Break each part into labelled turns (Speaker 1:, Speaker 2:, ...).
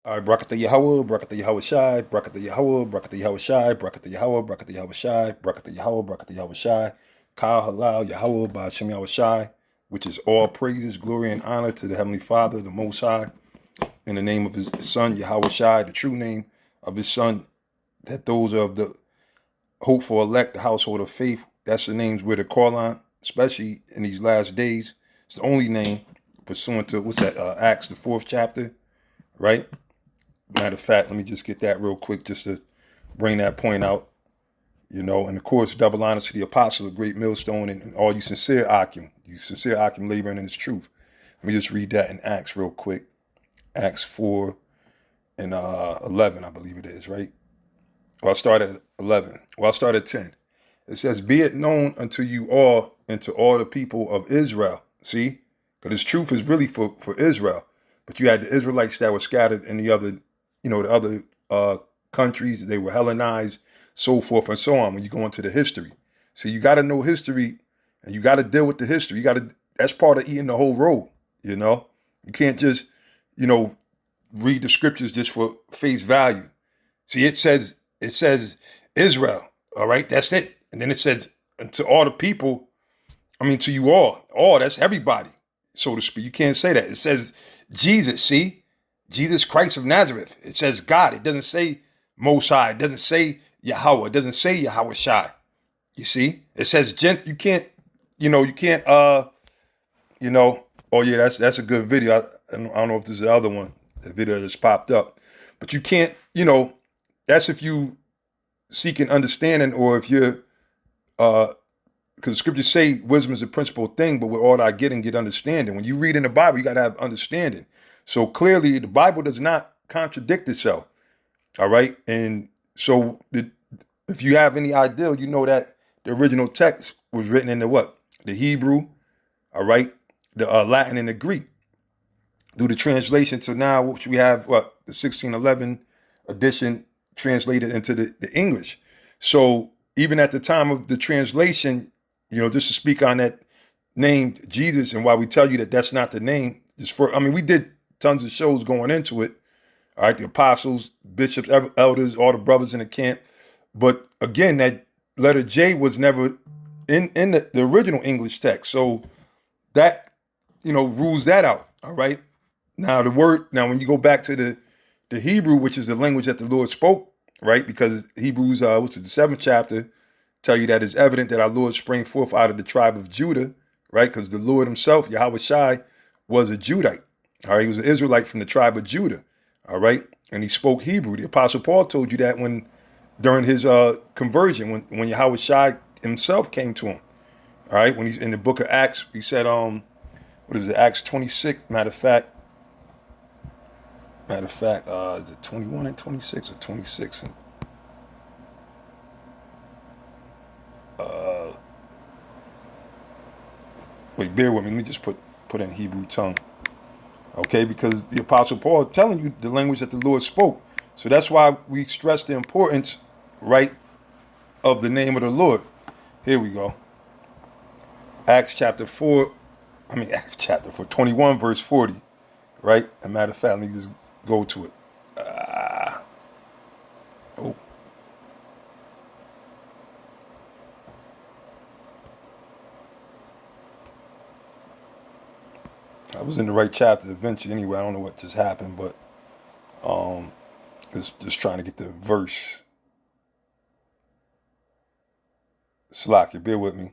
Speaker 1: All right, Brakata Yahweh, Brakata Yahweh Shai, Brakata Yahweh, Brakata Yahweh Shai, Brakata Yahweh, Brakata Yahweh Shai, Brakata Yahweh, Brakata Yahweh Shai, Kal Halal Yahweh by Hashem Yahweh Shai, which is all praises, glory, and honor to the Heavenly Father, the Most High, in the name of his Son, Yahweh Shai, the true name of his Son, that those of the hopeful elect, the household of faith, that's the names we're to call on, especially in these last days. It's the only name pursuant to, what's that, Acts, the 4th chapter, right? Matter of fact, let me just get that real quick just to bring that point out, and of course, double honors to the apostle, a great millstone, and all you sincere Akim laboring in his truth. Let me just read that in Acts real quick. Acts 4 and 11, I believe it is, right? Well, I'll start at 11. Well, I'll start at 10. It says, be it known unto you all and to all the people of Israel. See? Because this truth is really for Israel. But you had the Israelites that were scattered in the other, the other countries. They were Hellenized, so forth and so on when you go into the history. So you got to know history and you got to deal with the history. That's part of eating the whole road, You can't just, read the scriptures just for face value. See, it says Israel, all right? That's it. And then it says to all the people, to you all, that's everybody, so to speak. You can't say that. It says Jesus, see? Jesus Christ of Nazareth. It says God. It doesn't say Most High. It doesn't say Yahweh. It doesn't say Yahweh Shai. You see? It says you can't, oh yeah, that's a good video. I don't know if there's the other one, the video that's popped up. But you can't, that's if you seeking understanding, or if you're, because the scriptures say wisdom is a principal thing, but with all I get understanding. When you read in the Bible, you got to have understanding. So clearly, the Bible does not contradict itself. All right, and so if you have any idea, that the original text was written in the Hebrew, all right, the Latin and the Greek. Do the translation to now, which we have the 1611 edition translated into the English. So even at the time of the translation, just to speak on that name Jesus, and why we tell you that that's not the name, we did tons of shows going into it. All right, the apostles, bishops, elders, all the brothers in the camp. But again, that letter J was never in the original English text. So that, rules that out. All right. Now when you go back to the Hebrew, which is the language that the Lord spoke, right? Because Hebrews, the 7th chapter, tell you that it's evident that our Lord sprang forth out of the tribe of Judah, right? Because the Lord himself, Yahweh Shai, was a Judite. All right, he was an Israelite from the tribe of Judah. All right, and he spoke Hebrew. The Apostle Paul told you that during his conversion, when Yahweh Shai himself came to him. All right, when he's in the book of Acts, he said, what is it, Acts 26? Matter of fact, is it 21 and 26 or 26 and wait, bear with me. Let me just put in Hebrew tongue. Okay, because the Apostle Paul is telling you the language that the Lord spoke. So that's why we stress the importance, right, of the name of the Lord. Here we go. Acts chapter 21, verse 40, right? As a matter of fact, let me just go to it. I was in the right chapter eventually anyway. I don't know what just happened, but just trying to get the verse. Slack, bear with me.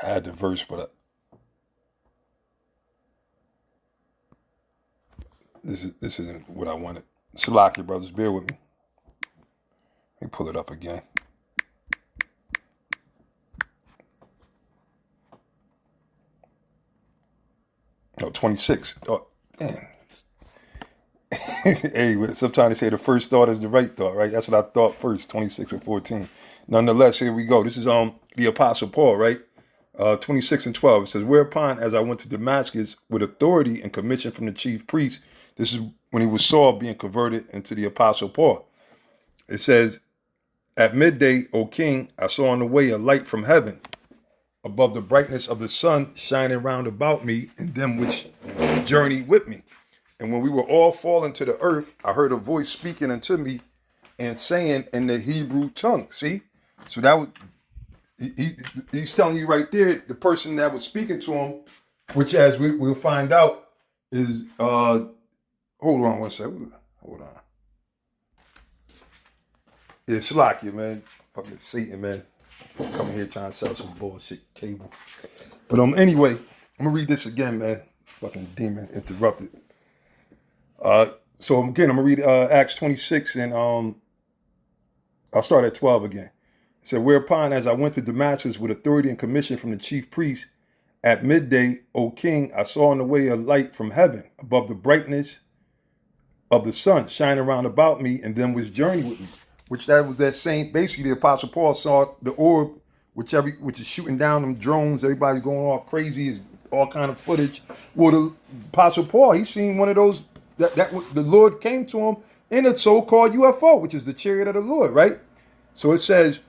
Speaker 1: I had the verse, but this isn't what I wanted. Slack, brothers, bear with me. Let me pull it up again. No, 26. Oh, damn. Hey, sometimes they say the first thought is the right thought, right? That's what I thought first, 26 and 14. Nonetheless, here we go. This is the Apostle Paul, right? 26 and 12. It says, whereupon, as I went to Damascus with authority and commission from the chief priest, this is when he was Saul being converted into the Apostle Paul. It says, at midday, O king, I saw on the way a light from heaven, above the brightness of the sun shining round about me and them which journeyed with me. And when we were all fallen to the earth, I heard a voice speaking unto me and saying in the Hebrew tongue. See? So that was, he's telling you right there, the person that was speaking to him, which as we'll find out is, hold on one second. Hold on. It's Slakia, man. Fucking Satan, man. Coming here trying to sell some bullshit cable. But anyway, I'm gonna read this again, man. Fucking demon interrupted. So again, I'm gonna read Acts 26 and I'll start at 12 again. It said, whereupon as I went to Damascus with authority and commission from the chief priest, at midday, O king, I saw in the way a light from heaven above the brightness of the sun shining around about me, and then was journeying with me. Which that was that same, basically the Apostle Paul saw the orb, which is shooting down them drones, everybody's going all crazy, is all kind of footage. Well, the Apostle Paul, he seen one of those, that the Lord came to him in a so-called UFO, which is the chariot of the Lord, right? So it says,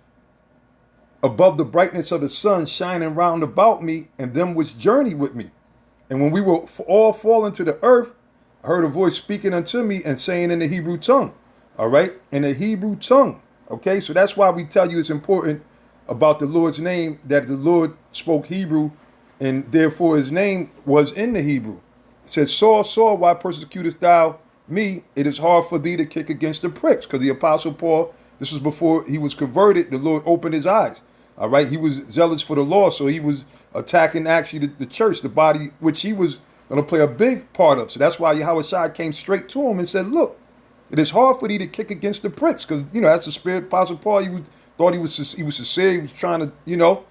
Speaker 1: above the brightness of the sun shining round about me, and them which journey with me. And when we were all fallen to the earth, I heard a voice speaking unto me and saying in the Hebrew tongue. All right, in the Hebrew tongue. Okay, so that's why we tell you it's important about the Lord's name, that the Lord spoke Hebrew, and therefore his name was in the Hebrew. It says, Saul, Saul, why persecutest thou me? It is hard for thee to kick against the pricks. Because the Apostle Paul, this was before he was converted, the Lord opened his eyes. All right, he was zealous for the law, so he was attacking actually the church, the body, which he was going to play a big part of. So that's why Yahushua came straight to him and said, look, it is hard for thee to kick against the pricks, because that's the spirit. Apostle Paul, thought he was sincere. He was trying to,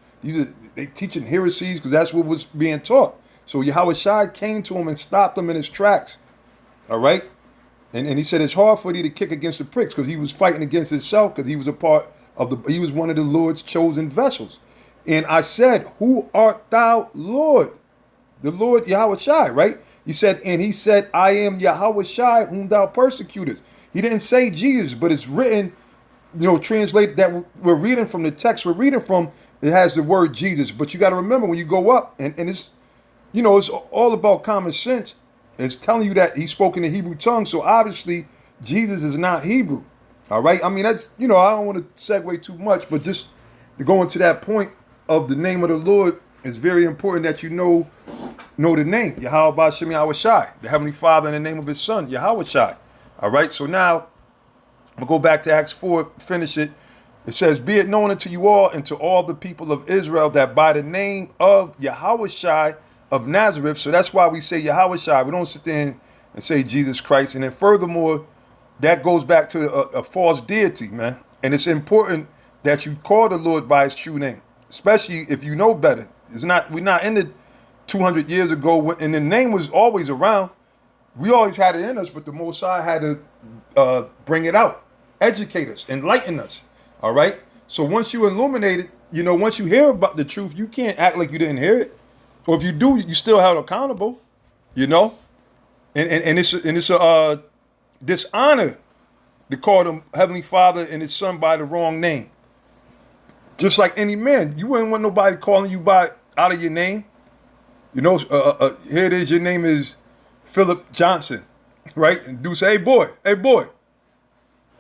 Speaker 1: they teaching heresies because that's what was being taught. So Yahushua came to him and stopped him in his tracks. All right, and he said it's hard for thee to kick against the pricks, because he was fighting against himself, because he was a part of he was one of the Lord's chosen vessels. And I said, who art thou, Lord? The Lord Yahushua, right? He said, I am Yahushua whom thou persecutest. He didn't say Jesus, but it's written, translated that we're reading from the text we're reading from, it has the word Jesus. But you got to remember when you go up, and it's, it's all about common sense. It's telling you that he spoke in the Hebrew tongue. So obviously Jesus is not Hebrew. All right. I mean, that's, I don't want to segue too much, but just to go into that point of the name of the Lord, it's very important that you know the name, Yahweh Ba'Shem Yahushai, the Heavenly Father, in the name of his Son, Yahushai. All right, so now I'm going to go back to Acts 4, finish it. It says, be it known unto you all and to all the people of Israel that by the name of Yahushai of Nazareth, so that's why we say Yahushai. We don't sit there and say Jesus Christ. And then furthermore, that goes back to a false deity, man. And it's important that you call the Lord by his true name, especially if you know better. We're not in the 200 years ago, and the name was always around. We always had it in us, but the Most High had to bring it out, educate us, enlighten us. All right. So once you illuminate it, once you hear about the truth, you can't act like you didn't hear it, or if you do, you still held accountable. And it's a dishonor to call them Heavenly Father and his Son by the wrong name. Just like any man, you wouldn't want nobody calling you by out of your name. Here it is. Your name is Philip Johnson, right? And dude say, hey boy,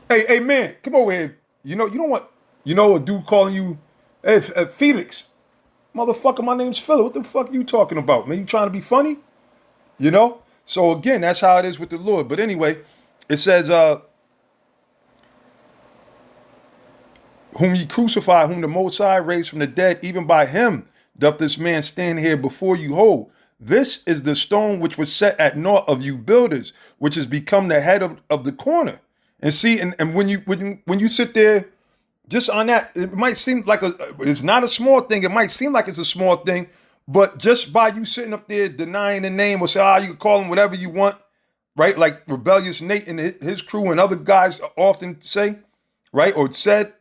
Speaker 1: hey man, come over here. You don't want, a dude calling you, hey Felix, motherfucker. My name's Philip. What the fuck are you talking about, man? You trying to be funny? So again, that's how it is with the Lord. But anyway, it says, whom ye crucify, whom the Most High raised from the dead, even by him doth this man stand here before you whole. This is the stone which was set at naught of you builders, which has become the head of the corner. And see, and when you sit there, just on that, it might seem like it's not a small thing. It might seem like it's a small thing, but just by you sitting up there denying the name, or say, you can call him whatever you want, right? Like Rebellious Nate and his crew and other guys often say, right? Or said,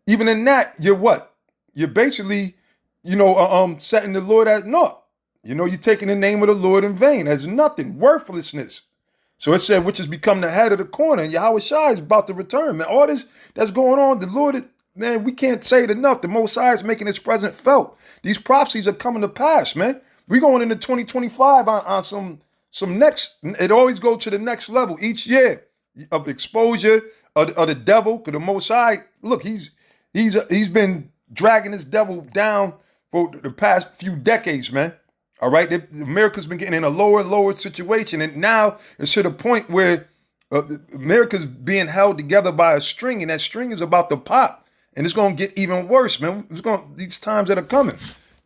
Speaker 1: even in that, you're what? You're basically, setting the Lord at naught. You're taking the name of the Lord in vain as nothing, worthlessness. So it said, which has become the head of the corner, and Yahushua is about to return, man. All this that's going on, the Lord, man, we can't say it enough. The Most High is making his presence felt. These prophecies are coming to pass, man. We're going into 2025 on some it always goes to the next level each year of exposure of the devil. Because the Most High, look, he's been dragging this devil down for the past few decades, man. All right, America's been getting in a lower and lower situation, and now it's to the point where America's being held together by a string, and that string is about to pop, and it's going to get even worse, man. These times that are coming,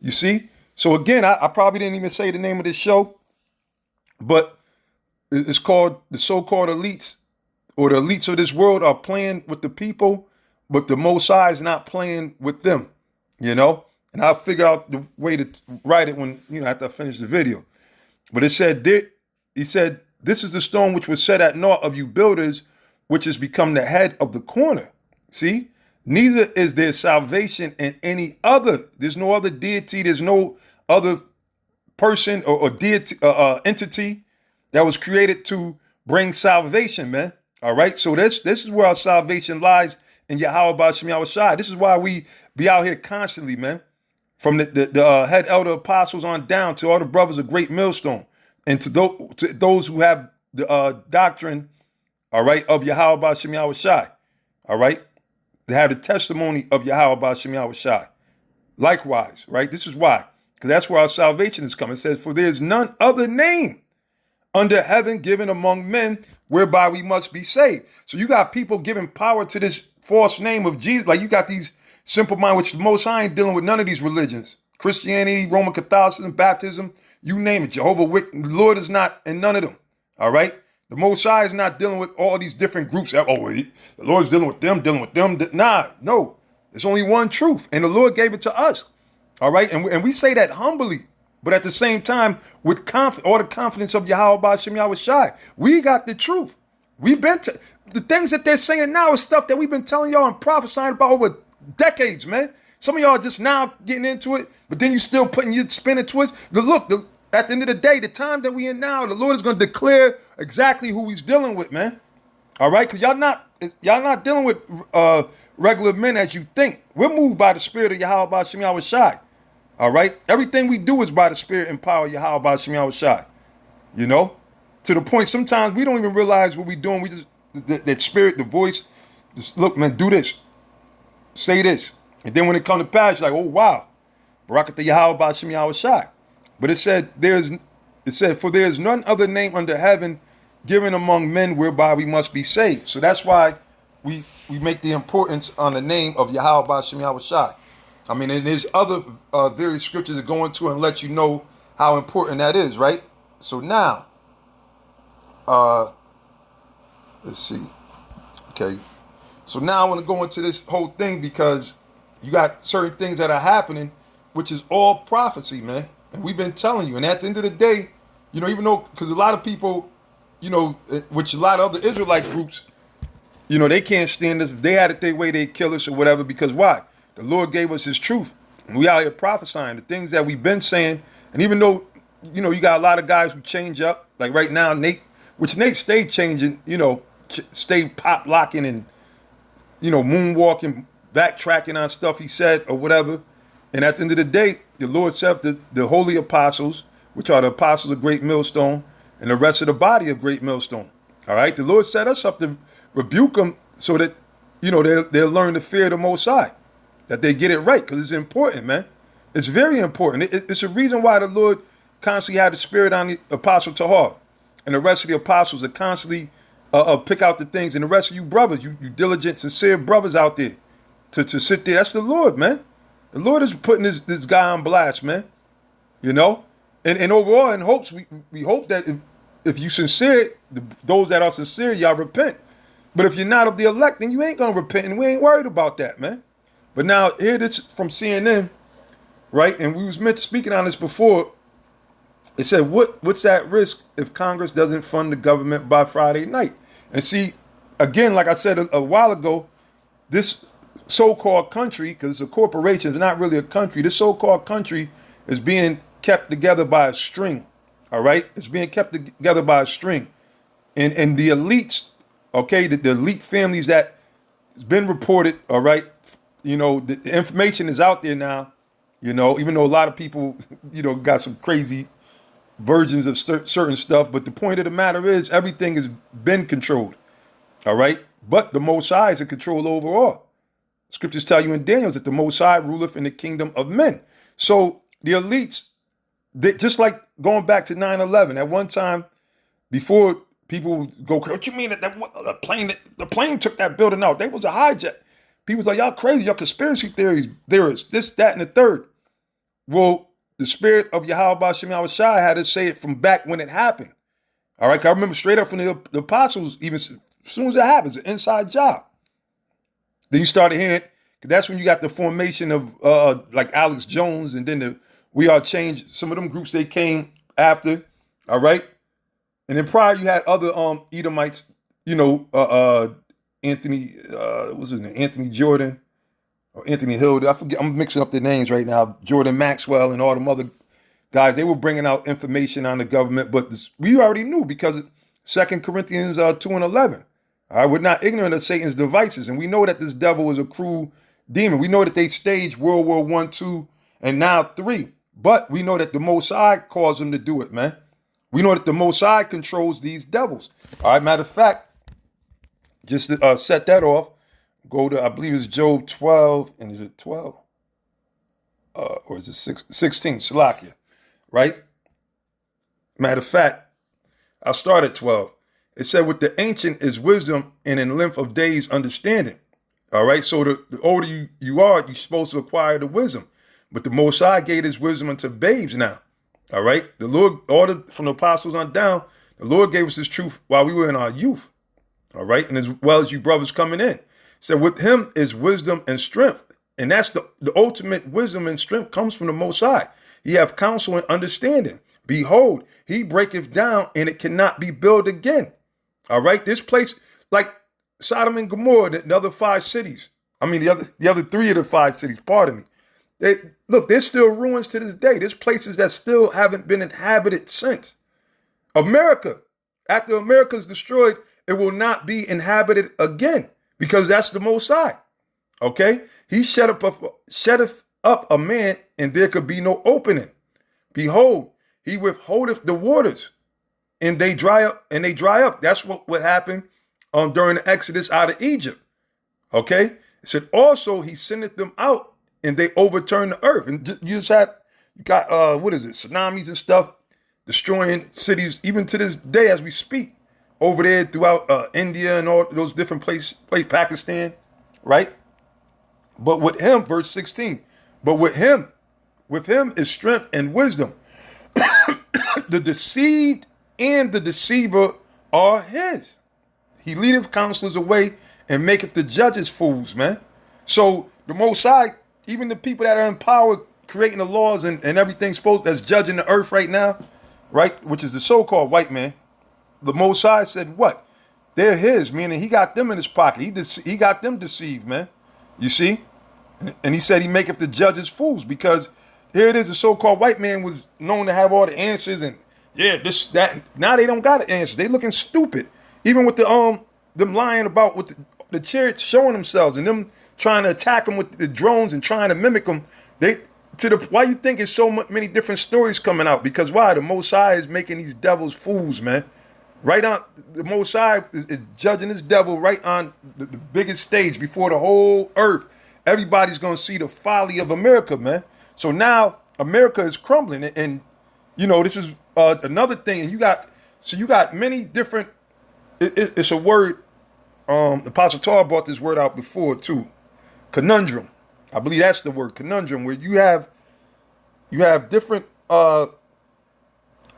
Speaker 1: you see. So again, I probably didn't even say the name of this show, but it's called the so-called elites, or the elites of this world are playing with the people, but the Most High is not playing with them, you know. And I'll figure out the way to write it when, after I finish the video. But he said, this is the stone which was set at naught of you builders, which has become the head of the corner. See, neither is there salvation in any other. There's no other deity. There's no other person or deity, entity that was created to bring salvation, man. All right. So this is where our salvation lies in Yahweh B'Shem Yahweh Shai. This is why we be out here constantly, man. From the head elder apostles on down to all the brothers of Great Millstone, and to those who have the doctrine, all right, of Yahweh B'Shem Yahweh Shai, all right, they have the testimony of Yahweh B'Shem Yahweh Shai. Likewise, right, this is why, because that's where our salvation is coming. It says, for there is none other name under heaven given among men whereby we must be saved. So you got people giving power to this false name of Jesus, like you got these simple mind, which the Most High ain't dealing with none of these religions. Christianity, Roman Catholicism, baptism, you name it. Jehovah Witness, the Lord is not in none of them. All right? The Most High is not dealing with all these different groups. Oh, the Lord's dealing with them. Nah, no. There's only one truth, and the Lord gave it to us. All right? And we say that humbly, but at the same time, with all the confidence of Yahweh B'Shem Yahweh Shai. We got the truth. We've been the things that they're saying now is stuff that we've been telling y'all and prophesying about over decades, man. Some of y'all just now getting into it, but then you still putting your spin into it. At the end of the day, the time that we in now, the Lord is going to declare exactly who he's dealing with, man. All right? Because y'all not dealing with regular men as you think. We're moved by the spirit of Yahweh B'Shem Yahweh Shai. All right? Everything we do is by the spirit and power of Yahweh B'Shem Yahweh Shai. You know? To the point, sometimes we don't even realize what we're doing. We just, that spirit, the voice, just look, man, do this. Say this. And then when it comes to pass, you're like, oh, wow. Barakatah Yahweh B'Shem Yahweh Shai. But it said, for there is none other name under heaven given among men whereby we must be saved. So that's why we make the importance on the name of Yahweh B'Shem Yahweh Shai. I mean, and there's other various scriptures that go into and let you know how important that is, right? So now, let's see. Okay. So now I want to go into this whole thing because you got certain things that are happening, which is all prophecy, man. And we've been telling you. And at the end of the day, even though, because a lot of people, which a lot of other Israelite groups, they can't stand us. If they had it their way, they'd kill us or whatever. Because why? The Lord gave us his truth. And we out here prophesying the things that we've been saying. And even though, you got a lot of guys who change up, like right now, Nate stayed changing, stayed pop locking and, moonwalking, backtracking on stuff he said or whatever. And at the end of the day, the Lord set up the holy apostles, which are the apostles of Great Millstone, and the rest of the body of Great Millstone. All right? The Lord set us up to rebuke them so that, they'll learn to fear the Most High, that they get it right, because it's important, man. It's very important. It's a reason why the Lord constantly had the spirit on the apostle Tahar and the rest of the apostles that constantly pick out the things, and the rest of you brothers, you diligent, sincere brothers out there to sit there. That's the Lord, man. The Lord is putting this guy on blast, man. And overall, in hopes, we hope that if you sincere, those that are sincere, y'all repent. But if you're not of the elect, then you ain't gonna repent, and we ain't worried about that, man. But now here this from CNN, right? And we was speaking on this before. It said, what's at risk if Congress doesn't fund the government by Friday night? And see, again, like I said a while ago, this so-called country, because it's a corporation, it's not really a country. This so-called country is being kept together by a string, all right? It's being kept together by a string. And the elites, okay, the elite families that has been reported, all right, the information is out there now, even though a lot of people, got some crazy versions of certain stuff. But the point of the matter is everything has been controlled. All right. But the Most High is in control overall. Scriptures tell you in Daniel that the Most High ruleth in the kingdom of men. So the elites, just like going back to 9/11, at one time, before people go, what you mean that the plane took that building out? They was a hijack. People was like, y'all crazy, y'all conspiracy theories, this, that, and the third. Well, the spirit of Yahweh Ba'Shem Yahweh Shai had to say it from back when it happened. All right, 'cause I remember straight up from the apostles, even as soon as it happens, an inside job. Then you started hearing, that's when you got the formation of like Alex Jones, and then the We Are Change. Some of them groups, they came after, all right? And then prior, you had other Edomites, Anthony, what's his name? Anthony Jordan or Anthony Hill. I forget, I'm mixing up the names right now. Jordan Maxwell and all them other guys, they were bringing out information on the government, but we already knew because 2 Corinthians 2:11. All right, we're not ignorant of Satan's devices, and we know that this devil is a cruel demon. We know that they staged World War I, II, and now III. But we know that the Most High caused them to do it, man. We know that the Most High controls these devils. All right, matter of fact, just to set that off, go to, I believe it's Job 12, and is it 12? Or is it 16? Salakia, right? Matter of fact, I'll start at 12. It said, with the ancient is wisdom, and in length of days understanding. All right, so the older you are, you're supposed to acquire the wisdom. But the Most High gave his wisdom unto babes now. All right, the Lord, from the apostles on down, the Lord gave us his truth while we were in our youth. All right, and as well as you brothers coming in. So with him is wisdom and strength. And that's the ultimate wisdom and strength comes from the Most High. He have counsel and understanding. Behold, he breaketh down, and it cannot be built again. All right, this place, like Sodom and Gomorrah, the other 5 cities. I mean, the other 3 of the 5 cities, pardon me. There's still ruins to this day. There's places that still haven't been inhabited since. America, after America's destroyed, it will not be inhabited again because that's the Most High. Okay? He sheddeth up a man, and there could be no opening. Behold, he withholdeth the waters, and they dry up. That's what happened during the Exodus out of Egypt. Okay? It said also he sendeth them out, and they overturn the earth. And you got tsunamis and stuff destroying cities even to this day as we speak over there throughout India and all those different places, Pakistan, right? But with him, verse 16, but with him is strength and wisdom. The deceived and the deceiver are his. He leadeth counselors away and maketh the judges fools, man. So the Most High, even the people that are in power, creating the laws and everything that's judging the earth right now, right, which is the so-called white man, the Most High said what? They're his, meaning he got them in his pocket. He got them deceived, man. You see? And he said he maketh the judges fools because here it is, the so-called white man was known to have all the answers and this, that. Now they don't got the answers. They looking stupid. Even with them lying about with the chariots showing themselves and them trying to attack them with the drones and trying to mimic them. Why you think it's so many different stories coming out? Because why? The Most High is making these devils fools, man. Right on, the Most High is judging this devil right on the biggest stage before the whole earth. Everybody's going to see the folly of America, man. So now America is crumbling. And this is another thing. And you got many different, it's a word, Apostle Tar brought this word out before too. Conundrum. I believe that's the word, conundrum, where you have different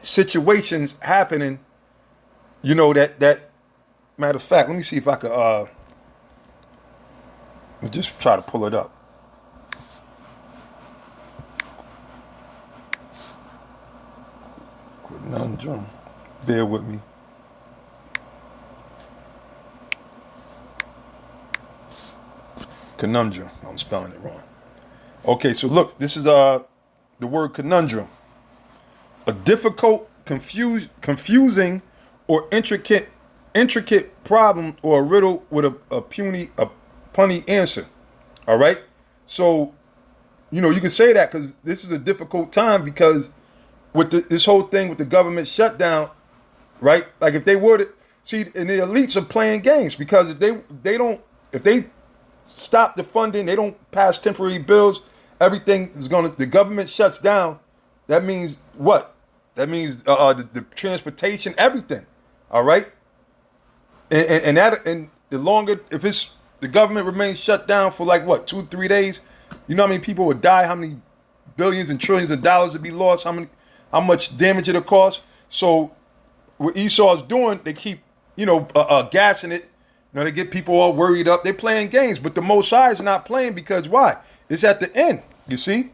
Speaker 1: situations happening, that matter of fact, let me see if I could just try to pull it up. Conundrum. Bear with me. Conundrum. I'm spelling it wrong. Okay, so look, this is the word conundrum. A difficult, confusing, or intricate problem or a riddle with a punny answer. All right? So, you can say that because this is a difficult time because with this whole thing with the government shutdown, right? Like if they were to see, and the elites are playing games because if they stop the funding, they don't pass temporary bills, everything is the government shuts down. That means what? That means the transportation, everything. All right, and the longer, if the government remains shut down for like what, 2-3 days, you know how many people would die, how many billions and trillions of dollars would be lost, how much damage it'll cost. So what Esau's doing, they keep gassing it. They get people all worried up. They're playing games, but the Most High is not playing because why? It's at the end. You see,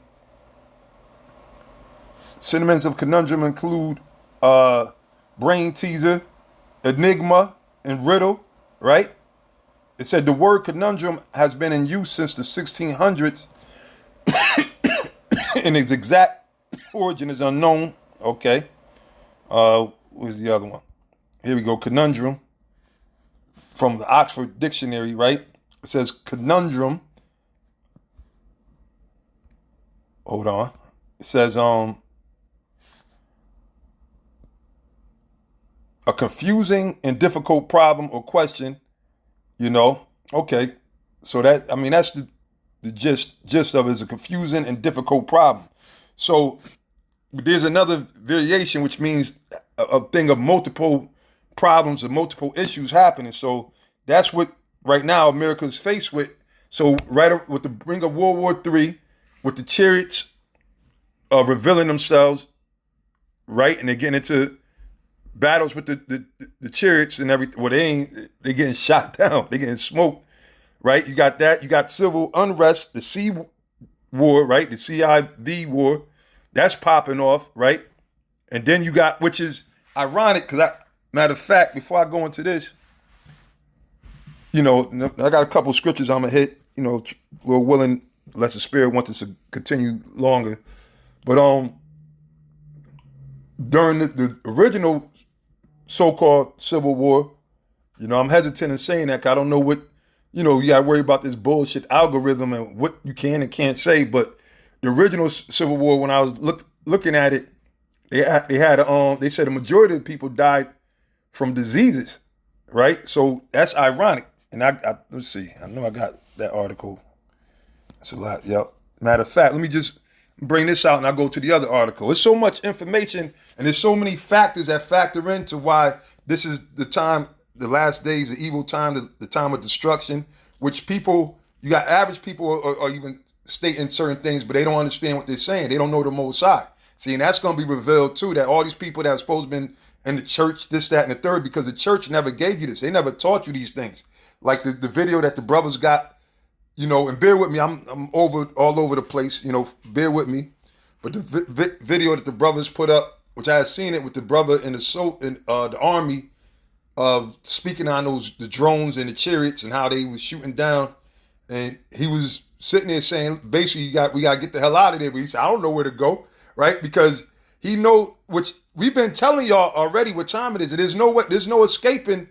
Speaker 1: synonyms of conundrum include brain teaser, enigma, and riddle. Right? It said the word conundrum has been in use since the 1600s, and its exact origin is unknown. Okay. Where's the other one? Here we go. Conundrum. From the Oxford Dictionary, right? It says conundrum. Hold on. It says a confusing and difficult problem or question. Okay. So that's the gist of it, is a confusing and difficult problem. So there's another variation, which means a thing of multiple problems and multiple issues happening. So that's what right now America's faced with. So right with the brink of World War III, with the chariots revealing themselves, right, and they're getting into battles with the chariots and everything. Well, they're getting shot down, they're getting smoked, right? You got that. You got civil unrest, the Sea War, right? The CIV war, that's popping off, right? And then you got, which is ironic, because matter of fact, before I go into this, I got a couple scriptures I'm going to hit, Lord willing, unless the Spirit wants us to continue longer. But during the original so-called Civil War, I'm hesitant in saying that, 'cause I don't know what, you got to worry about this bullshit algorithm and what you can and can't say. But the original Civil War, when I was looking at it, they said a majority of the people died from diseases, right? So that's ironic. And let's see. I know I got that article. That's a lot. Yep. Matter of fact, let me just bring this out and I'll go to the other article. There's so much information and there's so many factors that factor into why this is the time, the last days, the evil time, the time of destruction, which you got average people are even stating certain things, but they don't understand what they're saying. They don't know the Most High. See, and that's going to be revealed too, that all these people that are supposed to be in the church, this, that, and the third, because the church never gave you this. They never taught you these things. Like the video that the brothers got, and bear with me, I'm all over the place, bear with me. But the video that the brothers put up, which I had seen it with the brother in the army, speaking on the drones and the chariots and how they was shooting down, and he was sitting there saying, basically, we got to get the hell out of there. But he said, I don't know where to go. Right? Because he know, which we've been telling y'all already what time it is. There's no escaping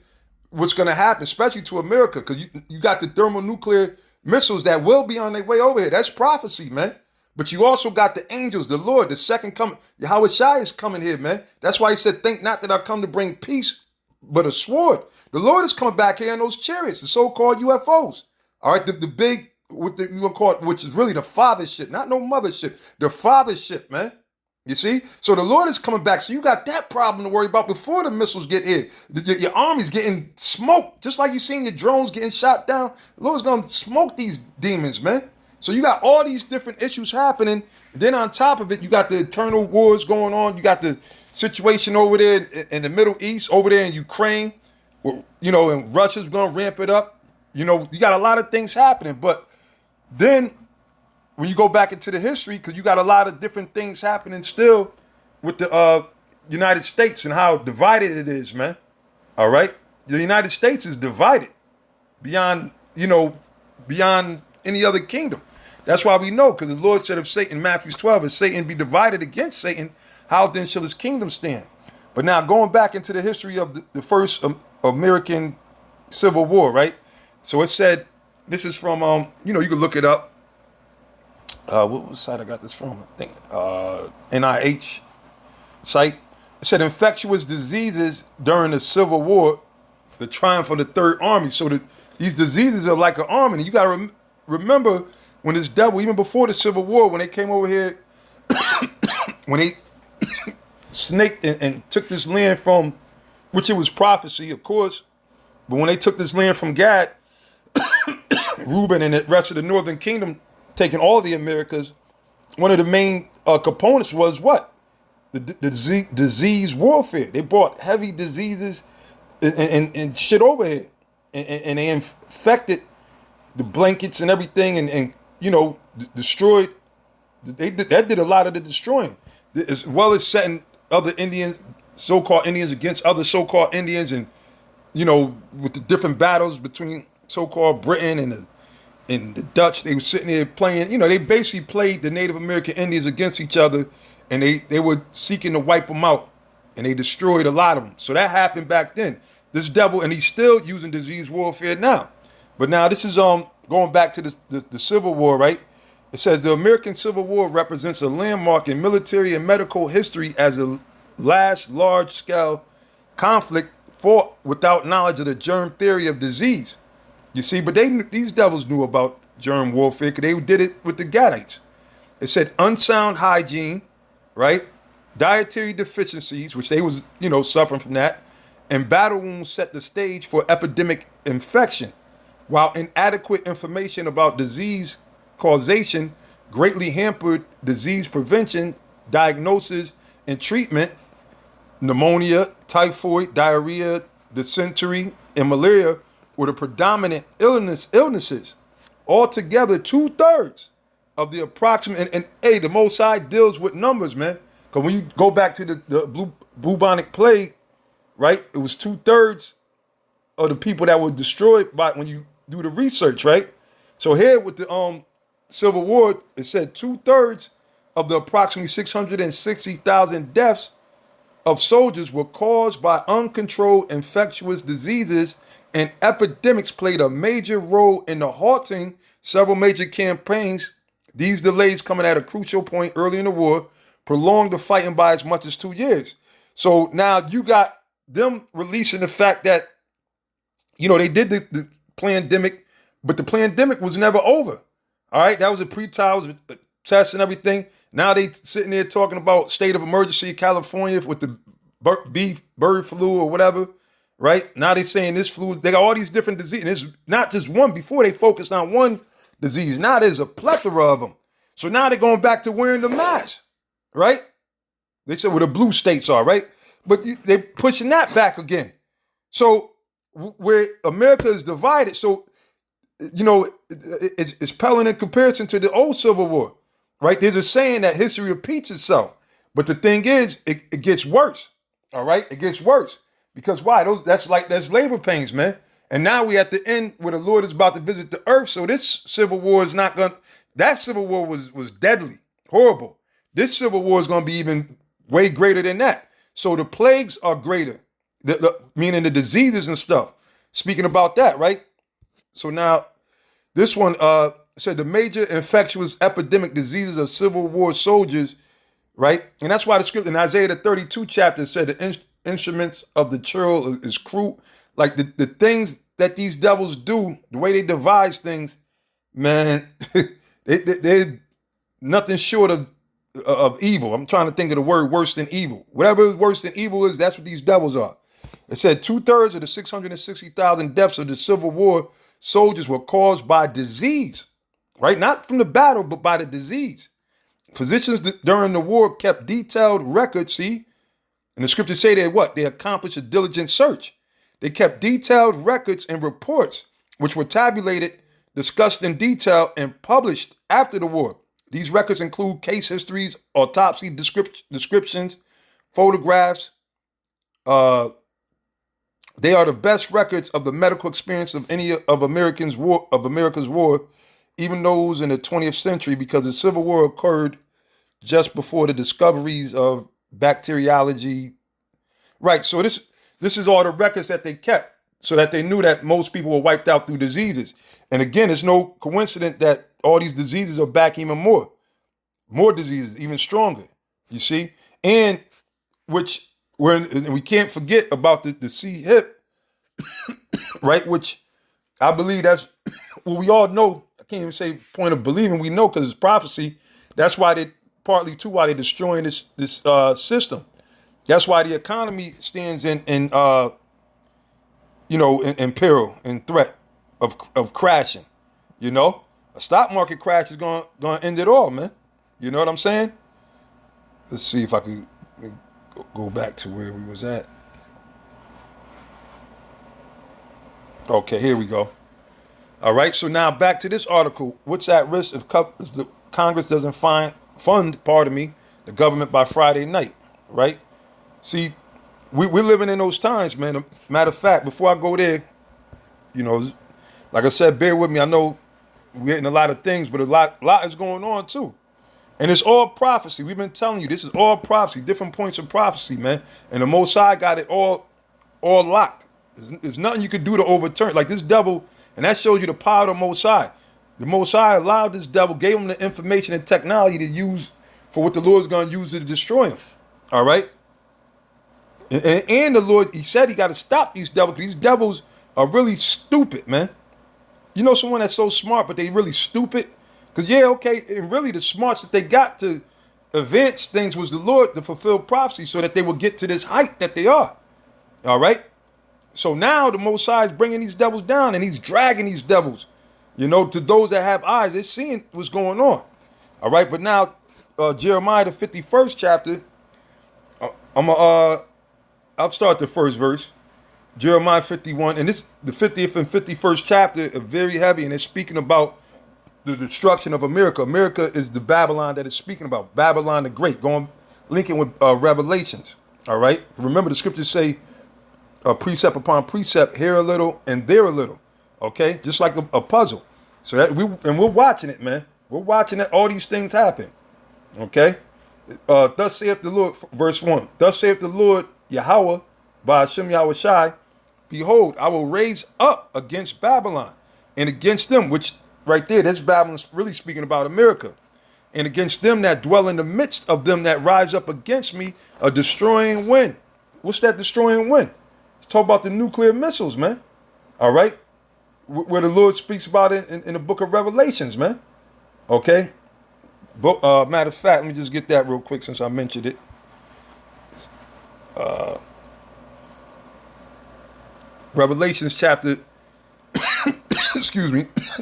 Speaker 1: what's going to happen, especially to America, because you got the thermonuclear missiles that will be on their way over here. That's prophecy, man. But you also got the angels, the Lord, the second coming. Yahweh Shai is coming here, man. That's why he said, think not that I come to bring peace, but a sword. The Lord is coming back here in those chariots, the so-called UFOs. All right, the big, what you gonna call it, which is really the fathership, not no mothership, the fathership, man. You see? So the Lord is coming back. So you got that problem to worry about before the missiles get here. Your army's getting smoked, just like you seen your drones getting shot down. The Lord's gonna smoke these demons, man. So you got all these different issues happening. And then on top of it, you got the eternal wars going on. You got the situation over there in the Middle East, over there in Ukraine, and Russia's gonna ramp it up. You got a lot of things happening. But then when you go back into the history, because you got a lot of different things happening still with the United States and how divided it is, man. All right? The United States is divided beyond any other kingdom. That's why we know, because the Lord said of Satan, Matthew 12, if Satan be divided against Satan, how then shall his kingdom stand? But now going back into the history of the first American Civil War, right? So it said, this is from, you can look it up. What site I got this from? I think NIH. Cite. It said infectious diseases during the Civil War, the triumph of the Third Army. So these diseases are like an army. And you got to remember when this devil, even before the Civil War, when they came over here, when they snaked and took this land from, which it was prophecy, of course, but when they took this land from Gad, Reuben and the rest of the northern kingdom, taking all the Americas, one of the main components was what? The disease warfare. They brought heavy diseases and shit over here. And they infected the blankets and everything and destroyed. That did a lot of the destroying. As well as setting other Indians, so-called Indians against other so-called Indians and, with the different battles between so-called Britain and the Dutch. They were sitting there playing, they basically played the Native American Indians against each other, and they were seeking to wipe them out, and they destroyed a lot of them. So that happened back then. This devil, and he's still using disease warfare now. But now this is going back to the Civil War, right? It says the American Civil War represents a landmark in military and medical history as the last large-scale conflict fought without knowledge of the germ theory of disease. You see, but these devils knew about germ warfare because they did it with the Gadites. It said unsound hygiene, right? Dietary deficiencies, which they was, suffering from that, and battle wounds set the stage for epidemic infection, while inadequate information about disease causation greatly hampered disease prevention, diagnosis, and treatment. Pneumonia, typhoid, diarrhea, dysentery, and malaria were the predominant illnesses. Altogether, 2/3 of the approximate, and hey, the Most High deals with numbers, man. Because when you go back to the bubonic plague, right, it was 2/3 of the people that were destroyed by when you do the research, right? So here with the Civil War, it said 2/3 of the approximately 660,000 deaths of soldiers were caused by uncontrolled infectious diseases, and epidemics played a major role in the halting several major campaigns. These delays coming at a crucial point early in the war prolonged the fighting by as much as 2 years. So now you got them releasing the fact that, they did the pandemic, but the pandemic was never over. All right, that was a pre-trial test and everything. Now they sitting there talking about state of emergency in California with the bird flu or whatever, right? Now they saying this flu, they got all these different diseases. And it's not just one. Before they focused on one disease. Now there's a plethora of them. So now they're going back to wearing the mask, right? They said where the blue states are, right? But they're pushing that back again. So where America is divided, so, it's paling in comparison to the old Civil War. Right? There's a saying that history repeats itself. But the thing is, it gets worse. All right? It gets worse. Because why? That's labor pains, man. And now we at the end where the Lord is about to visit the earth. So this Civil War is not going to, that Civil War was deadly, horrible. This Civil War is going to be even way greater than that. So the plagues are greater, meaning the diseases and stuff. Speaking about that, right? So now this one, said the major infectious epidemic diseases of Civil War soldiers, right? And that's why the script in Isaiah the 32 chapter said the instruments of the churl is cruel. Like the things that these devils do, the way they devise things, man, they're nothing short of evil. I'm trying to think of the word worse than evil. Whatever worse than evil is, that's what these devils are. It said 2/3 of the 660,000 deaths of the Civil War soldiers were caused by disease. Right? Not from the battle, but by the disease. Physicians during the war kept detailed records, see? And the scriptures say they what? They accomplished a diligent search. They kept detailed records and reports, which were tabulated, discussed in detail, and published after the war. These records include case histories, autopsy descriptions, photographs. They are the best records of the medical experience of any of America's war, even those in the 20th century, because the Civil War occurred just before the discoveries of bacteriology. Right, so this is all the records that they kept so that they knew that most people were wiped out through diseases. And again, it's no coincidence that all these diseases are back even more diseases, even stronger, you see? And which and we can't forget about the C hip, right? Which I believe that's well, we all know. I can't even say point of believing. We know because it's prophecy. That's why partly too why they're destroying this system. That's why the economy stands in peril and threat of crashing. You know, a stock market crash is gonna end it all, man. You know what I'm saying? Let's see if I could go back to where we was at. Okay, here we go. All right, so now back to this article. What's at risk if the Congress doesn't fund, the government by Friday night, right? See, we're living in those times, man. Matter of fact, before I go there, like I said, bear with me. I know we're getting a lot of things, but a lot is going on too. And it's all prophecy. We've been telling you this is all prophecy, different points of prophecy, man. And the Most High got it all locked. There's nothing you could do to overturn. Like this devil, and that shows you the power of the Most High. The Most High allowed this devil, gave him the information and technology to use for what the Lord's going to use to destroy him. All right? And the Lord, he said he got to stop these devils. These devils are really stupid, man. You know someone that's so smart, but they really stupid? Because, and really the smarts that they got to advance things was the Lord to fulfill prophecy so that they will get to this height that they are. All right? So now the Most High is bringing these devils down and he's dragging these devils, to those that have eyes. They're seeing what's going on. All right? But now, Jeremiah, the 51st chapter, I'll start the first verse. Jeremiah 51, and this the 50th and 51st chapter are very heavy, and it's speaking about the destruction of America. America is the Babylon that it's speaking about. Babylon the Great, linking with Revelations. All right? Remember the scriptures say precept upon precept, here a little and there a little. Okay? Just like a puzzle. So that we're watching it, man. We're watching it, all these things happen. Okay? Thus saith the Lord, verse 1. Thus saith the Lord Yahweh by Hashem Yahweh Shai, behold, I will raise up against Babylon and against them, which right there, this Babylon's really speaking about America, and against them that dwell in the midst of them that rise up against me, a destroying wind. What's that destroying wind? It's talking about the nuclear missiles, man. All right? Where the Lord speaks about it in the book of Revelations, man. Okay? But, matter of fact, let me just get that real quick since I mentioned it. Revelations chapter,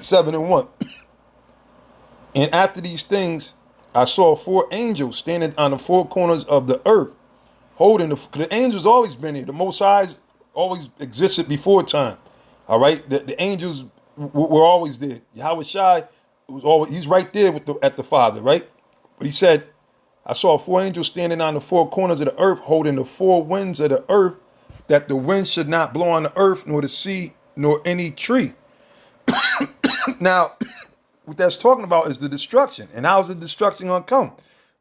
Speaker 1: 7 and 1. And after these things, I saw 4 angels standing on the 4 corners of the earth, holding the angels always been here. The Most High always existed before time. All right, the angels were always there. Yahweh Shai was always, he's right there at the Father, right? But he said, I saw 4 angels standing on the 4 corners of the earth, holding the 4 winds of the earth, that the wind should not blow on the earth, nor the sea, nor any tree. Now, what that's talking about is the destruction. And how's the destruction going to come?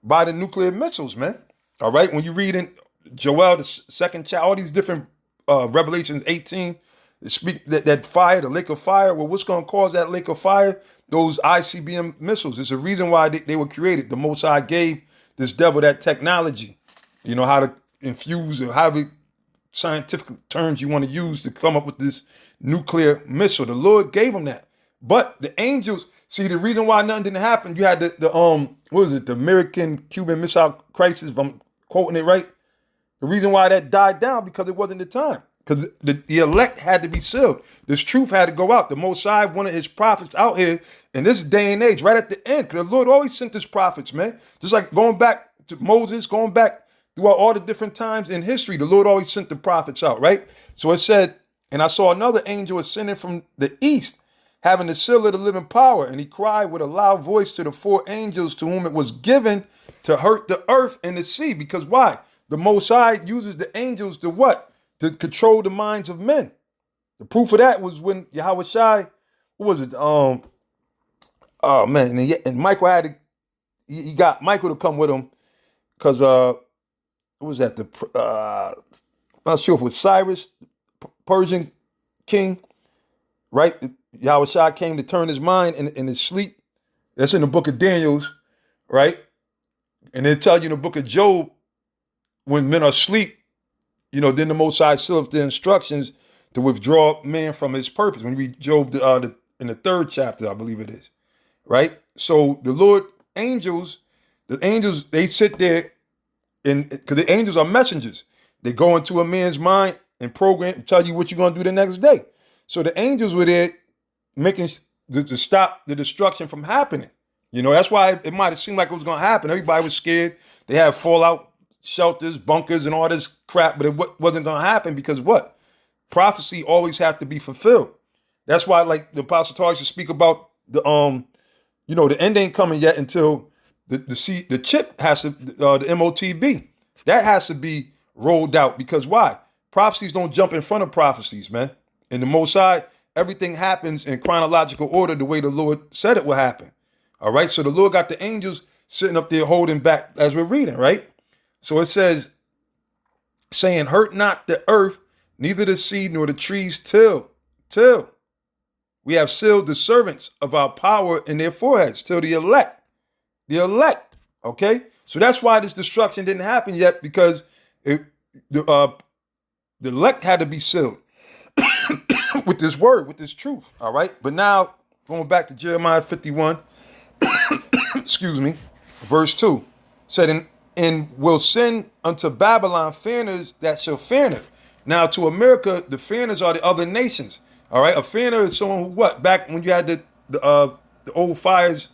Speaker 1: By the nuclear missiles, man. All right, when you read in Joel, the second chapter, all these different Revelations 18, speak that fire, the lake of fire. Well, what's going to cause that lake of fire? Those ICBM missiles. There's a reason why they were created. The Most High gave this devil that technology, how to infuse or however scientific terms you want to use to come up with this nuclear missile. The Lord gave him that. But the angels, see, the reason why nothing didn't happen, you had the American-Cuban Missile Crisis, if I'm quoting it right. The reason why that died down, because it wasn't the time. Because the elect had to be sealed. This truth had to go out. The Most High wanted his prophets out here in this day and age, right at the end. Because the Lord always sent his prophets, man. Just like going back to Moses, going back throughout all the different times in history, the Lord always sent the prophets out, right? So it said, and I saw another angel ascending from the east, having the seal of the living power. And he cried with a loud voice to the 4 angels to whom it was given to hurt the earth and the sea. Because why? The Most High uses the angels to what? To control the minds of men. The proof of that was when Yahweh Shai, what was it? Oh man, and Michael he got Michael to come with him because what was that? Not sure if it was Cyrus, Persian king, right? Yahweh Shai came to turn his mind in his sleep. That's in the book of Daniel, right? And they tell you in the book of Job, when men are asleep, then the Most High sealeth the instructions to withdraw man from his purpose. When you read Job in the 3rd chapter, I believe it is, right? So the Lord the angels, they sit there, and because the angels are messengers, they go into a man's mind and program and tell you what you're going to do the next day. So the angels were there making to stop the destruction from happening. That's why it might have seemed like it was going to happen. Everybody was scared. They had fallout shelters, bunkers, and all this crap, but it wasn't going to happen because what? Prophecy always have to be fulfilled. That's why, like the Apostle Paul used to speak about the the end ain't coming yet until the chip has to the MOTB that has to be rolled out, because why? Prophecies don't jump in front of prophecies, man. In the Most High, everything happens in chronological order the way the Lord said it would happen. All right, so the Lord got the angels sitting up there holding back as we're reading, right? So it says, saying, hurt not the earth, neither the seed nor the trees till we have sealed the servants of our power in their foreheads, till the elect, okay? So that's why this destruction didn't happen yet, because the elect had to be sealed with this word, with this truth, all right? But now, going back to Jeremiah 51, excuse me, verse 2, said, and will send unto Babylon fanners that shall fan her. Now to America, the fanners are the other nations. All right, a fanner is someone who back when you had the old fires,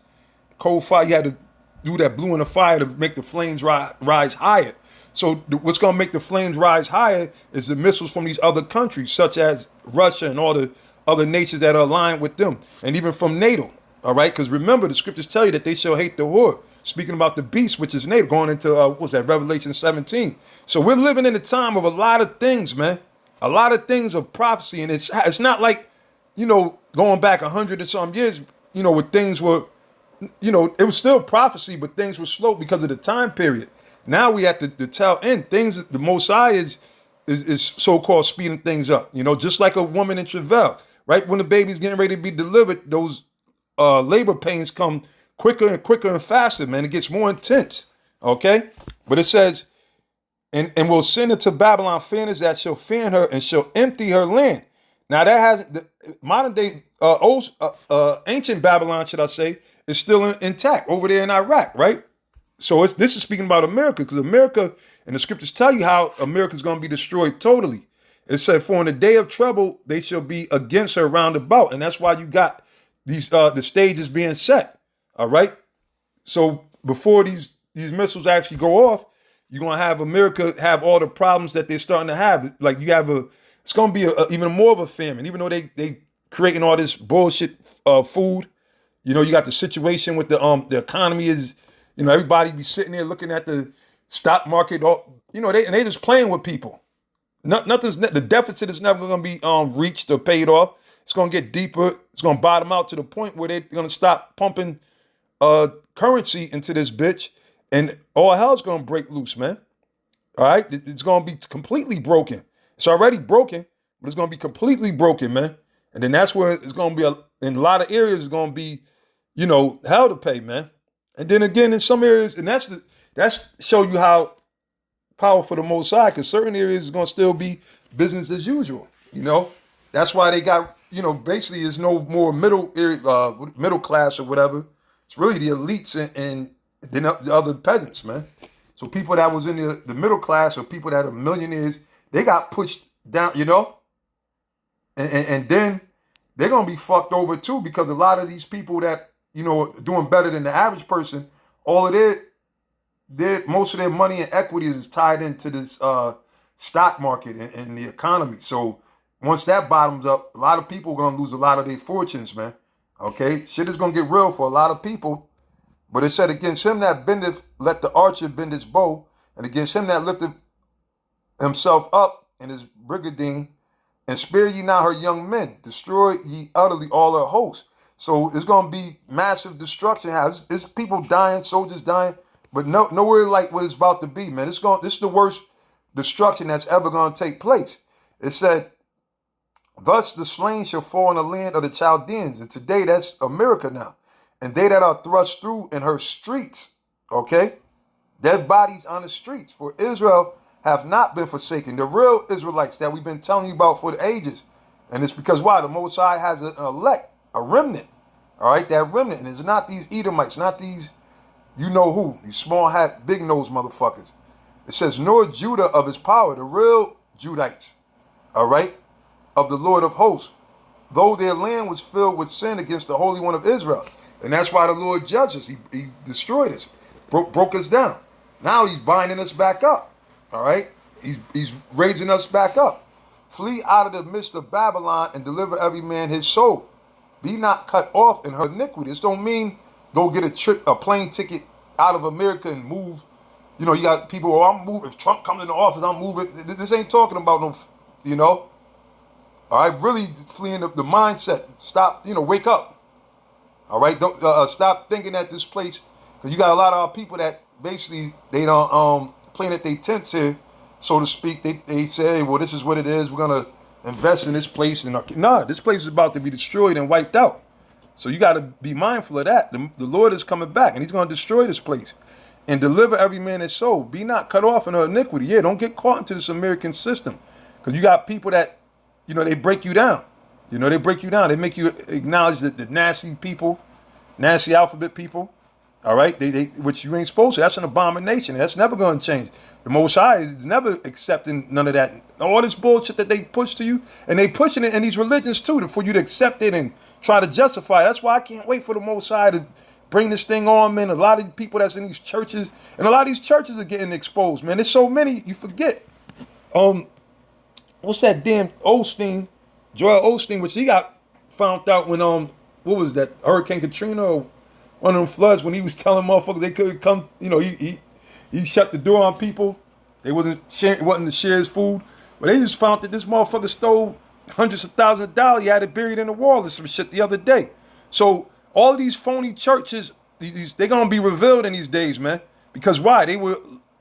Speaker 1: cold fire, you had to do that blue in the fire to make the flames rise higher. So what's going to make the flames rise higher is the missiles from these other countries, such as Russia and all the other nations that are aligned with them, and even from NATO. All right, because remember, the scriptures tell you that they shall hate the whore. Speaking about the beast, which is NATO, going into, what's that, Revelation 17. So we're living in a time of a lot of things, man. A lot of things of prophecy. And it's not like, going back 100 and some years, where things were, it was still prophecy, but things were slow because of the time period. Now we have to tell end things. The Most High is so-called speeding things up, just like a woman in travail, right? When the baby's getting ready to be delivered, those labor pains come quicker and quicker and faster, man. It gets more intense, okay? But it says, and will send it to Babylon fanners that shall fan her and shall empty her land. Now that has the modern day, ancient Babylon, should I say, is still intact over there in Iraq, right? So this is speaking about America, because America, and the scriptures tell you how America is going to be destroyed totally. It said, for in the day of trouble, they shall be against her round about. And that's why you got these the stages being set. All right. So before these missiles actually go off, you're going to have America have all the problems that they're starting to have. Like it's going to be even more of a famine, even though they creating all this bullshit food. You got the situation with the economy is, everybody be sitting there looking at the stock market. They just playing with people. The deficit is never going to be reached or paid off. It's going to get deeper. It's going to bottom out to the point where they're going to stop pumping currency into this bitch, and all hell's going to break loose, man. All right? It's going to be completely broken. It's already broken, but it's going to be completely broken, man. And then that's where it's going to be, in a lot of areas, it's going to be, hell to pay, man. And then again, in some areas, and that's show you how powerful the Most High, because certain areas is going to still be business as usual, That's why they got, basically there's no more middle class or whatever. It's really the elites and then the other peasants, man. So people that was in the middle class, or people that are millionaires, they got pushed down, and then they're going to be fucked over too, because a lot of these people that, doing better than the average person, all of most of their money and equity is tied into this stock market and the economy. So once that bottoms up, a lot of people are going to lose a lot of their fortunes, man. Okay? Shit is going to get real for a lot of people. But it said, against him that bendeth, let the archer bend his bow, and against him that lifteth himself up in his brigandine, and spare ye not her young men, destroy ye utterly all her hosts. So it's going to be massive destruction. It's people dying, soldiers dying, but nowhere like what it's about to be, man. This is the worst destruction that's ever going to take place. It said, thus the slain shall fall in the land of the Chaldeans. And today that's America now. And they that are thrust through in her streets, okay? Dead bodies on the streets. For Israel have not been forsaken. The real Israelites that we've been telling you about for the ages. And it's because why? The Most High has an elect, a remnant. All right, that remnant. And it's not these Edomites, not these, you know who, these small hat, big nose motherfuckers. It says, nor Judah of his power, the real Judites, all right, of the Lord of hosts, though their land was filled with sin against the Holy One of Israel. And that's why the Lord judges. He destroyed us, broke us down. Now he's binding us back up, all right? He's raising us back up. Flee out of the midst of Babylon and deliver every man his soul. Be not cut off in her iniquity. This don't mean go get a plane ticket out of America and move. You know, you got people, oh, I'm moving. If Trump comes into office, I'm moving. This ain't talking about no, you know. All right, really fleeing the mindset. Stop, wake up. All right, don't stop thinking that this place, because you got a lot of people that basically, they don't playing at their tents here, so to speak. They say, well, this is what it is. We're going to invest in this place. And nah, this place is about to be destroyed and wiped out. So you got to be mindful of that. The Lord is coming back, and he's going to destroy this place and deliver every man his soul. Be not cut off in her iniquity. Yeah, don't get caught into this American system, because you got people that, they break you down. They break you down. They make you acknowledge that the nasty people, nasty alphabet people, all right, they which you ain't supposed to. That's an abomination. That's never going to change. The Most High is never accepting none of that. All this bullshit that they push to you, and they pushing it in these religions too, for you to accept it and try to justify it. That's why I can't wait for the Most High to bring this thing on, man. A lot of people that's in these churches, and a lot of these churches are getting exposed, man. There's so many, you forget. What's that damn Osteen, Joel Osteen, which he got found out when, what was that, Hurricane Katrina or one of them floods, when he was telling motherfuckers they couldn't come, he shut the door on people. They wasn't to share his food. But they just found that this motherfucker stole hundreds of thousands of dollars. He had it buried in the wall or some shit the other day. So all of these phony churches, they're going to be revealed in these days, man. Because why? They were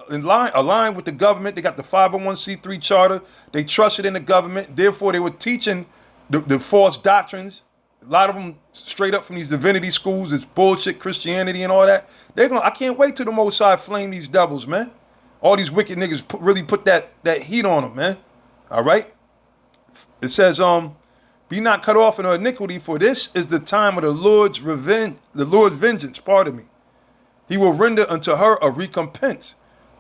Speaker 1: aligned with the government. They got the 501c3 charter. They trusted in the government. Therefore, they were teaching the false doctrines. A lot of them straight up from these divinity schools, this bullshit Christianity and all that. I can't wait till the Most High flame these devils, man. All these wicked niggas really put that heat on them, man. All right? It says, be not cut off in her iniquity, for this is the time of the Lord's vengeance, pardon me. He will render unto her a recompense.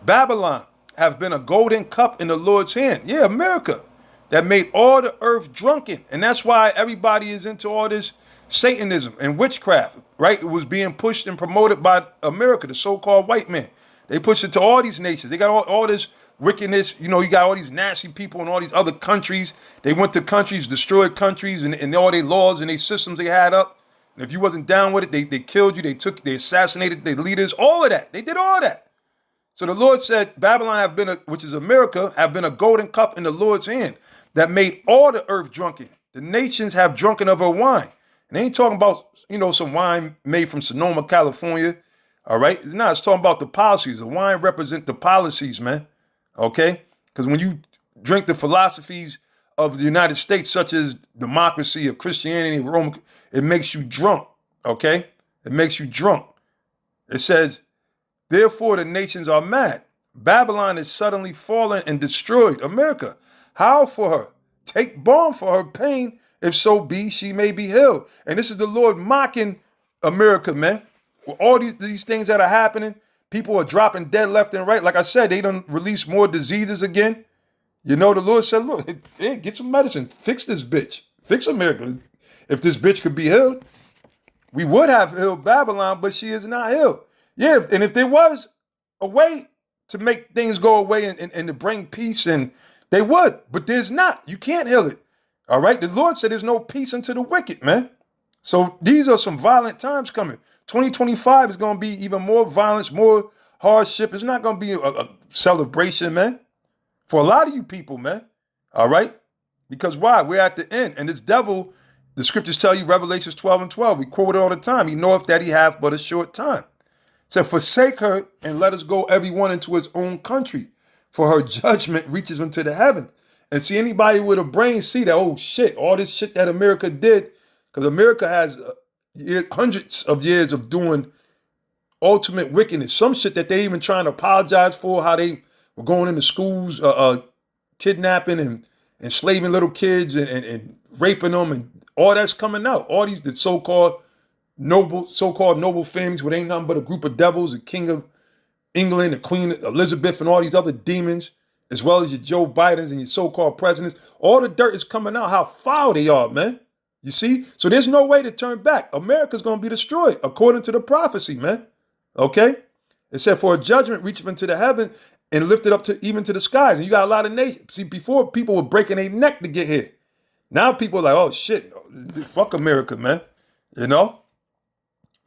Speaker 1: Babylon have been a golden cup in the Lord's hand. Yeah, America, that made all the earth drunken. And that's why everybody is into all this Satanism and witchcraft, right? It was being pushed and promoted by America, the so-called white man. They pushed it to all these nations. They got all this wickedness. You got all these nasty people in all these other countries. They went to countries, destroyed countries, and all their laws and their systems they had up. And if you wasn't down with it, they killed you. They assassinated their leaders. All of that. They did all that. So the Lord said, Babylon which is America, have been a golden cup in the Lord's hand that made all the earth drunken. The nations have drunken of her wine. And they ain't talking about, some wine made from Sonoma, California. All right. No, it's talking about the policies. The wine represent the policies, man. Okay. Because when you drink the philosophies of the United States, such as democracy or Christianity, Rome, it makes you drunk. Okay. It makes you drunk. It says, therefore the nations are mad. Babylon is suddenly fallen and destroyed. America, howl for her. Take balm for her pain. If so be, she may be healed. And this is the Lord mocking America, man. With all these things that are happening, people are dropping dead left and right. Like I said, they done release more diseases again. The Lord said, look, hey, get some medicine. Fix this bitch. Fix America. If this bitch could be healed, we would have healed Babylon, but she is not healed. Yeah, and if there was a way to make things go away and to bring peace, and they would, but there's not. You can't heal it. All right? The Lord said there's no peace unto the wicked, man. So these are some violent times coming. 2025 is going to be even more violence, more hardship. It's not going to be a celebration, man, for a lot of you people, man. All right? Because why? We're at the end. And this devil, the scriptures tell you, Revelations 12:12, we quote it all the time. He knoweth that he hath but a short time. It said, forsake her and let us go every one into his own country, for her judgment reaches unto the heaven. And see, anybody with a brain see that, oh shit, all this shit that America did, because America has hundreds of years of doing ultimate wickedness. Some shit that they even trying to apologize for, how they were going into schools, kidnapping and enslaving little kids and raping them, and all that's coming out. All these the so-called noble families, what ain't nothing but a group of devils, the King of England, the Queen Elizabeth, and all these other demons, as well as your Joe Bidens and your so-called presidents. All the dirt is coming out, how foul they are, man. You see? So there's no way to turn back. America's going to be destroyed, according to the prophecy, man. Okay? It said, for a judgment reacheth into the heaven and lifted up to even to the skies. And you got a lot of nations. See, before people were breaking their neck to get here. Now people are like, oh, shit, fuck America, man. You know?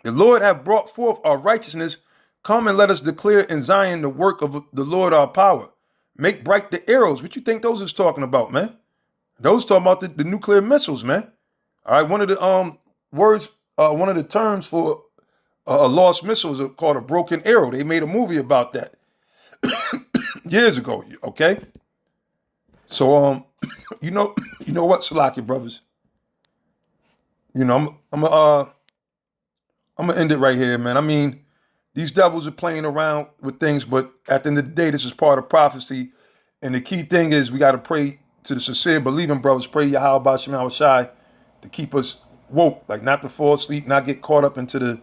Speaker 1: The Lord hath brought forth our righteousness. Come and let us declare in Zion the work of the Lord our power. Make bright the arrows. What you think those is talking about, man? Those talking about the nuclear missiles, man. All right, one of the words, one of the terms for a lost missile is called a broken arrow. They made a movie about that years ago. Okay, so you know what, Salaki brothers. You know, I'm gonna end it right here, man. I mean, these devils are playing around with things, but at the end of the day, this is part of prophecy, and the key thing is we got to pray to the sincere believing brothers. Pray Yahweh B'Shem Yahweh Shai to keep us woke, like not to fall asleep, not get caught up into the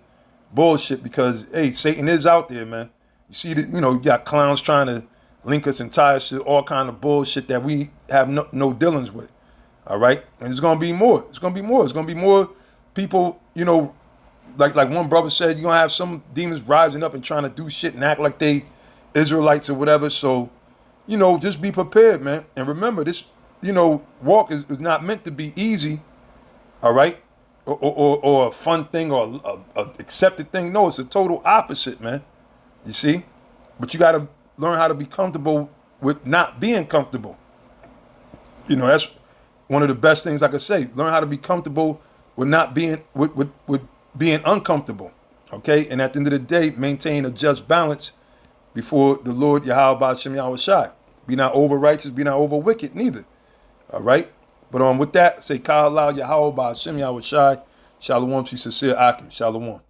Speaker 1: bullshit, because hey, Satan is out there, man. You see that, you got clowns trying to link us and tie us to all kind of bullshit that we have no dealings with. All right, and it's gonna be more. It's gonna be more. It's gonna be more people. Like one brother said, you're gonna have some demons rising up and trying to do shit and act like they Israelites or whatever. So, just be prepared, man. And remember, this, walk is not meant to be easy. All right, or a fun thing or a accepted thing. No, it's a total opposite, man. You see, but you got to learn how to be comfortable with not being comfortable. That's one of the best things I could say. Learn how to be comfortable with not being with being uncomfortable. Okay, and at the end of the day, maintain a just balance before the Lord Yahweh B'Shem Yahweh Shai. Be not over righteous, be not over wicked, neither. All right. But with that, say Ka'alal Yahweh B'Shem Yahweh Shai. Shalom to sincere Akim. Shalom.